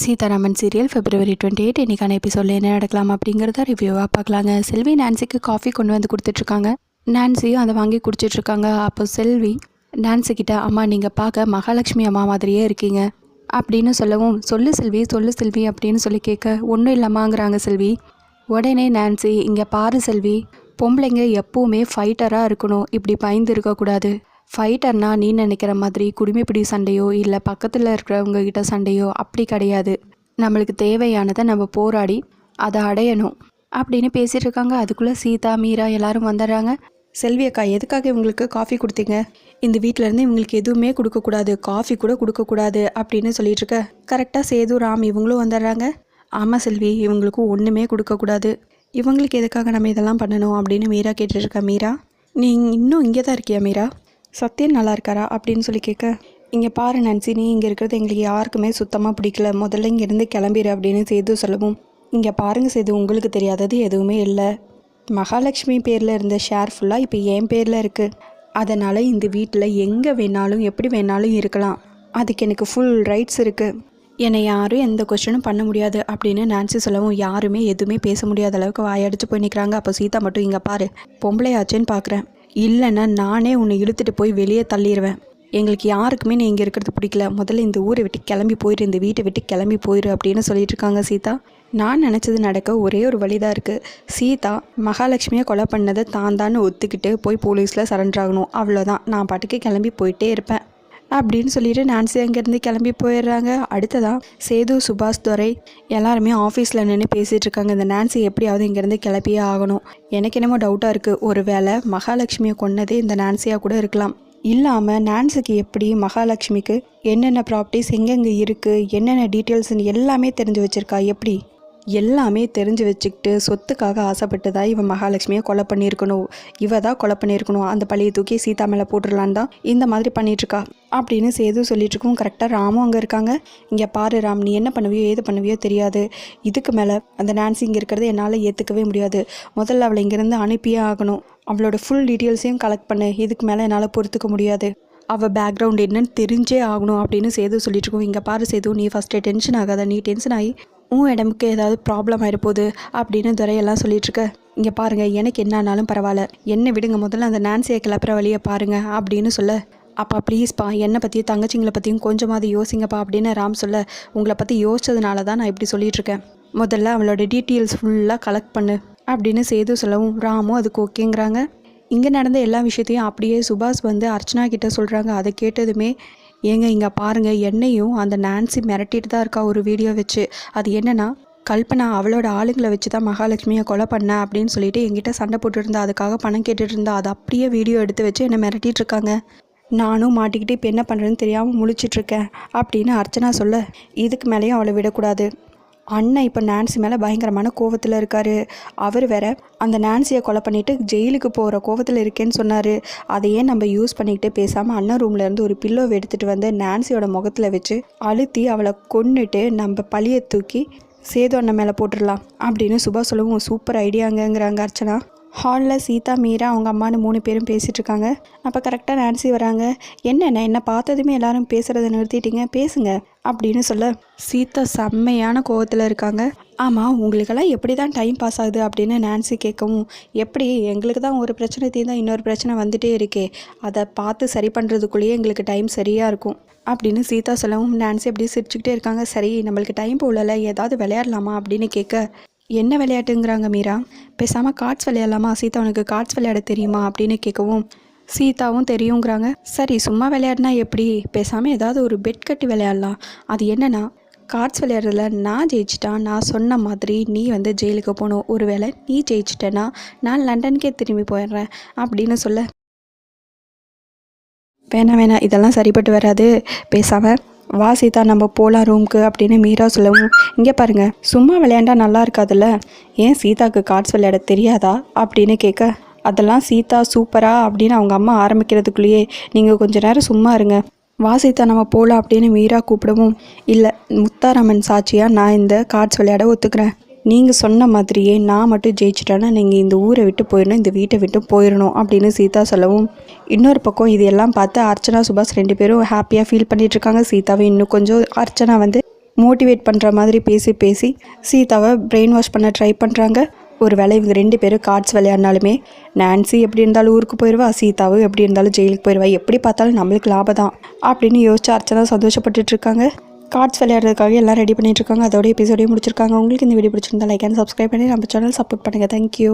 Sitharaman serial February 28 இன்றைக்கான எபிசோடில் என்ன நடக்கலாம் அப்படிங்கிறத ரிவ்யூவாக பார்க்கலாங்க. செல்வி நான்சிக்கு காஃபி கொண்டு வந்து கொடுத்துட்ருக்காங்க. நான்சியும் அதை வாங்கி குடிச்சிட்ருக்காங்க. அப்போ செல்வி நான்சிக்கிட்ட, அம்மா நீங்கள் பார்க்க மகாலட்சுமி அம்மா மாதிரியே இருக்கீங்க அப்படின்னு சொல்லவும், சொல்லு செல்வி அப்படின்னு சொல்லி கேட்க, ஒன்றும் இல்லம்மாங்கிறாங்க செல்வி. உடனே நான்சி, இங்கே பாரு செல்வி, பொம்பளைங்க எப்பவுமே ஃபைட்டராக இருக்கணும், இப்படி பயந்து இருக்கக்கூடாது. ஃபைட்டர்னா நீ நினைக்கிற மாதிரி குடிமைப்பிடி சண்டையோ இல்லை பக்கத்தில் இருக்கிறவங்க கிட்ட சண்டையோ அப்படி கிடையாது. நம்மளுக்கு தேவையானதை நம்ம போராடி அதை அடையணும் அப்படின்னு பேசிகிட்டு இருக்காங்க. அதுக்குள்ளே சீதா மீரா எல்லாரும் வந்துடுறாங்க. செல்வி அக்கா, எதுக்காக இவங்களுக்கு காஃபி கொடுத்தீங்க? இந்த வீட்டிலேருந்து இவங்களுக்கு எதுவுமே கொடுக்கக்கூடாது, காஃபி கூட கொடுக்கக்கூடாது அப்படின்னு சொல்லிட்டு இருக்க கரெக்டாக சேது ராம் இவங்களும் வந்துடுறாங்க. ஆமாம் செல்வி, இவங்களுக்கும் ஒன்றுமே கொடுக்கக்கூடாது. இவங்களுக்கு எதுக்காக நம்ம இதெல்லாம் பண்ணணும் அப்படின்னு மீரா கேட்டுட்ருக்கா. மீரா, நீ இன்னும் இங்கே தான் இருக்கியா மீரா? சத்யன் நல்லா இருக்காரா அப்படின்னு சொல்லி கேட்க, இங்கே பாரு நான்சி, நீ இங்கே இருக்கிறது எங்களுக்கு யாருக்குமே சுத்தமாக பிடிக்கல, முதல்ல இங்கேருந்து கிளம்பிடு அப்படின்னு சேது சொல்லவும், இங்கே பாருங்கள் சேது, உங்களுக்கு தெரியாதது எதுவுமே இல்லை. மகாலட்சுமி பேரில் இருந்த ஷேர் ஃபுல்லாக இப்போ என் பேரில் இருக்குது. அதனால் இந்த வீட்டில் எங்கே வேணாலும் எப்படி வேணாலும் இருக்கலாம், அதுக்கு எனக்கு ஃபுல் ரைட்ஸ் இருக்குது. என்னை யாரும் எந்த கொஸ்டினும் பண்ண முடியாது அப்படின்னு நான்சி சொல்லவும், யாருமே எதுவுமே பேச முடியாத அளவுக்கு வாயடிச்சு போய் நிற்கிறாங்க. அப்போ சீதா மட்டும், இங்கே பாரு, பொம்பளையாச்சேன்னு பார்க்குறேன், இல்லைன்னா நானே உன்னை இழுத்துட்டு போய் வெளியே தள்ளிடுவேன். எங்களுக்கு யாருக்குமே நீ இங்கே இருக்கிறது பிடிக்கல, முதல்ல இந்த ஊரை விட்டு கிளம்பி போயிரு, இந்த வீட்டை விட்டு கிளம்பி போயிரு அப்படின்னு சொல்லிட்டு இருக்காங்க சீதா. நான் நினச்சது நடக்க ஒரே ஒரு வழி தான் இருக்குது. சீதா மகாலட்சுமியை கொலை பண்ணதை தான் ஒத்துக்கிட்டு போய் போலீஸில் சரண்டர் ஆகணும், அவ்வளோதான். நான் பாட்டுக்கு கிளம்பி போயிட்டே இருப்பேன் அப்படின்னு சொல்லிட்டு நான்சி அங்கேருந்து கிளம்பி போயிடுறாங்க. அடுத்ததான் சேது, சுபாஷ், துரை எல்லாருமே ஆஃபீஸில் நின்று பேசிகிட்டு இருக்காங்க. இந்த நான்சி எப்படியாவது இங்கேருந்து கிளப்பியே ஆகணும். எனக்கு என்னமோ டவுட்டாக இருக்குது, ஒரு வேளை மகாலட்சுமியை கொன்னதே இந்த நான்சியாக கூட இருக்கலாம். இல்லாமல் நான்சிக்கு எப்படி மகாலட்சுமிக்கு என்னென்ன ப்ராப்பர்ட்டிஸ் எங்கெங்கே இருக்குது, என்னென்ன டீட்டெயில்ஸ்ன்னு எல்லாமே தெரிஞ்சு வச்சுருக்கா, எப்படி எல்லாமே தெரிஞ்சு வச்சுக்கிட்டு சொத்துக்காக ஆசைப்பட்டு தான் இவன் மகாலட்சுமியை கொலை பண்ணியிருக்கணும், இவ தான் கொலை பண்ணியிருக்கணும், அந்த பழியை தூக்கி சீதா மேலே போட்டுடலான் தான் இந்த மாதிரி பண்ணிகிட்ருக்கா அப்படின்னு சேது சொல்லிட்டுருக்கோம். கரெக்டாக ராமும் அங்கே இருக்காங்க. இங்கே பாரு ராம், நீ என்ன பண்ணுவியோ ஏது பண்ணுவியோ தெரியாது, இதுக்கு மேலே அந்த நான்சி இங்கே இருக்கிறத என்னால் ஏற்றுக்கவே முடியாது. முதல்ல அவளை இங்கேருந்து அனுப்பியே ஆகணும், அவளோட ஃபுல் டீட்டெயில்ஸையும் கலெக்ட் பண்ணு, இதுக்கு மேலே என்னால் பொறுத்துக்க முடியாது, அவள் பேக்ரவுண்ட் என்னன்னு தெரிஞ்சே ஆகணும் அப்படின்னு சேது சொல்லிட்டுருக்கோம். இங்கே பாரு சேது, நீ ஃபஸ்ட்டு டென்ஷன் ஆகாத, நீ டென்ஷன் ஆகி உன் இடமுக்கு ஏதாவது ப்ராப்ளம் ஆகிடப்போகுது அப்படின்னு துறையெல்லாம் சொல்லிகிட்ருக்க. இங்கே பாருங்கள், எனக்கு என்னானாலும் பரவாயில்ல, என்னை விடுங்க, முதல்ல அந்த நான்சியை கிளப்புற வழியை பாருங்கள் அப்படின்னு சொல்ல, அப்பா ப்ளீஸ்ப்பா, என்னை பற்றியும் தங்கச்சிங்களை பற்றியும் கொஞ்சமாவது யோசிங்கப்பா அப்படின்னு ராம் சொல்ல, உங்களை பற்றி யோசிச்சதுனால தான் நான் இப்படி சொல்லிகிட்ருக்கேன், முதல்ல அவளோட டீட்டெயில்ஸ் ஃபுல்லாக கலெக்ட் பண்ணு அப்படின்னு சேது சொல்லவும் ராமும் அதுக்கு ஓகேங்கிறாங்க. இங்கே நடந்த எல்லா விஷயத்தையும் அப்படியே சுபாஷ் வந்து அர்ச்சனா கிட்ட சொல்கிறாங்க. அதை கேட்டதுமே, ஏங்க இங்கே பாருங்கள், என்னையும் அந்த நான்சி மிரட்டிட்டு தான் இருக்கா ஒரு வீடியோ வச்சு. அது என்னென்னா, கல்பனா அவளோட ஆளுங்களை வச்சு தான் மகாலட்சுமியை கொலை பண்ண அப்படின்னு சொல்லிட்டு என்கிட்ட சண்டை போட்டுருந்தா, அதுக்காக பணம் கேட்டுட்டு இருந்தா, அதை அப்படியே வீடியோ எடுத்து வச்சு என்னை மிரட்டிட்டு இருக்காங்க. நானும் மாட்டிக்கிட்டு இப்போ என்ன பண்ணுறேன்னு தெரியாமல் முழிச்சிட்ருக்கேன் அப்படின்னு அர்ச்சனா சொல்ல, இதுக்கு மேலேயும் அவளை விடக்கூடாது. அண்ணன் இப்போ நான்சி மேலே பயங்கரமான கோவத்தில் இருக்கார். அவர் வேற அந்த நான்சியை கொலை பண்ணிவிட்டு ஜெயிலுக்கு போகிற கோவத்தில் இருக்கேன்னு சொன்னார். அதையே நம்ம யூஸ் பண்ணிக்கிட்டே பேசாமல் அண்ணன் ரூம்லேருந்து ஒரு பில்லோவை எடுத்துகிட்டு வந்து நான்சியோட முகத்தில் வச்சு அழுத்தி அவளை கொன்னுட்டு நம்ம பழியை தூக்கி சேது அண்ணன் மேலே போட்டுடலாம் அப்படின்னு சுபா சொல்லவும், சூப்பர் ஐடியாங்கிறாங்க அர்ச்சனா. ஹாலில் சீதா, மீரா, அவங்க அம்மானு 3 பேரும் பேசிகிட்டு இருக்காங்க. அப்போ கரெக்டாக நான்சி வராங்க. என்ன பார்த்ததுமே எல்லாரும் பேசுகிறத நிறுத்திட்டீங்க, பேசுங்க அப்படின்னு சொல்ல, சீதா செம்மையான கோவத்தில் இருக்காங்க. ஆமாம், உங்களுக்கெல்லாம் எப்படி தான் டைம் பாஸ் ஆகுது அப்படின்னு நான்சி கேட்கவும், எப்படி எங்களுக்கு தான் ஒரு பிரச்சனை தீர்ந்தால் இன்னொரு பிரச்சனை வந்துகிட்டே இருக்கே, அதை பார்த்து சரி பண்ணுறதுக்குள்ளேயே எங்களுக்கு டைம் சரியாக இருக்கும் அப்படின்னு சீதா சொல்லவும், நான்சி அப்படியே சிரிச்சுக்கிட்டே இருக்காங்க. சரி, நம்மளுக்கு டைம் போகல, ஏதாவது விளையாடலாமா அப்படின்னு கேட்க, என்ன விளையாட்டுங்கிறாங்க மீரா, பேசாமல் கார்ட்ஸ் விளையாடலாமா, சீதா உனக்கு கார்ட்ஸ் விளையாட தெரியுமா அப்படின்னு கேட்கவும், சீதாவும் தெரியுங்கிறாங்க. சரி, சும்மா விளையாடினா எப்படி, பேசாமல் ஏதாவது ஒரு பெட் கட்டி விளையாடலாம். அது என்னென்னா, கார்ட்ஸ் விளையாடுறதுல நான் ஜெயிச்சிட்டா நான் சொன்ன மாதிரி நீ வந்து ஜெயிலுக்கு போகணும், ஒருவேளை நீ ஜெயிச்சிட்டேன்னா நான் லண்டனுக்கே திரும்பி போயிடுறேன் அப்படின்னு சொல்ல, வேணாம் இதெல்லாம் சரிப்பட்டு வராது, பேசாமல் வா சீதா நம்ம போகலாம் ரூமுக்கு அப்படின்னு மீரா சொல்லவும், இங்கே பாருங்கள், சும்மா விளையாண்டா நல்லா இருக்காதுல்ல, ஏன் சீதாவுக்கு கார்ட்ஸ் விளையாட தெரியாதா அப்படின்னு கேட்க, அதெல்லாம் சீதா சூப்பரா அப்படின்னு அவங்க அம்மா ஆரம்பிக்கிறதுக்குள்ளேயே நீங்கள் கொஞ்ச நேரம் சும்மா இருங்க, வா சீதா நம்ம போகலாம் அப்படின்னு மீரா கூப்பிடவும், இல்லை முத்தாராமன் சாட்சியாக நான் இந்த கார்ட்ஸ் விளையாட ஒத்துக்கிறேன், நீங்கள் சொன்ன மாதிரியே நான் மட்டும் ஜெயிச்சிட்டேன்னா நீங்கள் இந்த ஊரை விட்டு போயிடணும், இந்த வீட்டை விட்டு போயிடணும் அப்படின்னு சீதா சொல்லவும், இன்னொரு பக்கம் இது எல்லாம் பார்த்து அர்ச்சனா, சுபாஷ் 2 பேரும் ஹாப்பியாக ஃபீல் பண்ணிகிட்ருக்காங்க. சீதாவை இன்னும் கொஞ்சம் அர்ச்சனா வந்து மோட்டிவேட் பண்ணுற மாதிரி பேசி சீதாவை பிரெயின் வாஷ் பண்ண ட்ரை பண்ணுறாங்க. ஒரு வேளை இவங்க 2 பேரும் கார்ட்ஸ் விளையாடினாலுமே நான்சி எப்படி இருந்தாலும் ஊருக்கு போயிடுவா, சீதாவும் எப்படி இருந்தாலும் ஜெயிலுக்கு போயிடுவா, எப்படி பார்த்தாலும் நம்மளுக்கு லாபம் தான் அப்படின்னு யோசிச்சு அர்ச்சனா சந்தோஷப்பட்டுட்டு இருக்காங்க. கார்ட்ஸ் விளையாடுறதுக்காக எல்லாம் ரெடி பண்ணிட்டு இருக்காங்க. அதோட எபிசோடையும் முடிச்சிருக்காங்க. உங்களுக்கு இந்த வீடியோ பிடிச்சிருந்தா லைக் அண்ட் சப்ஸ்கிரைப் பண்ணி நம்ம சேனல் சப்போர்ட் பண்ணுங்கள். தேங்க்யூ.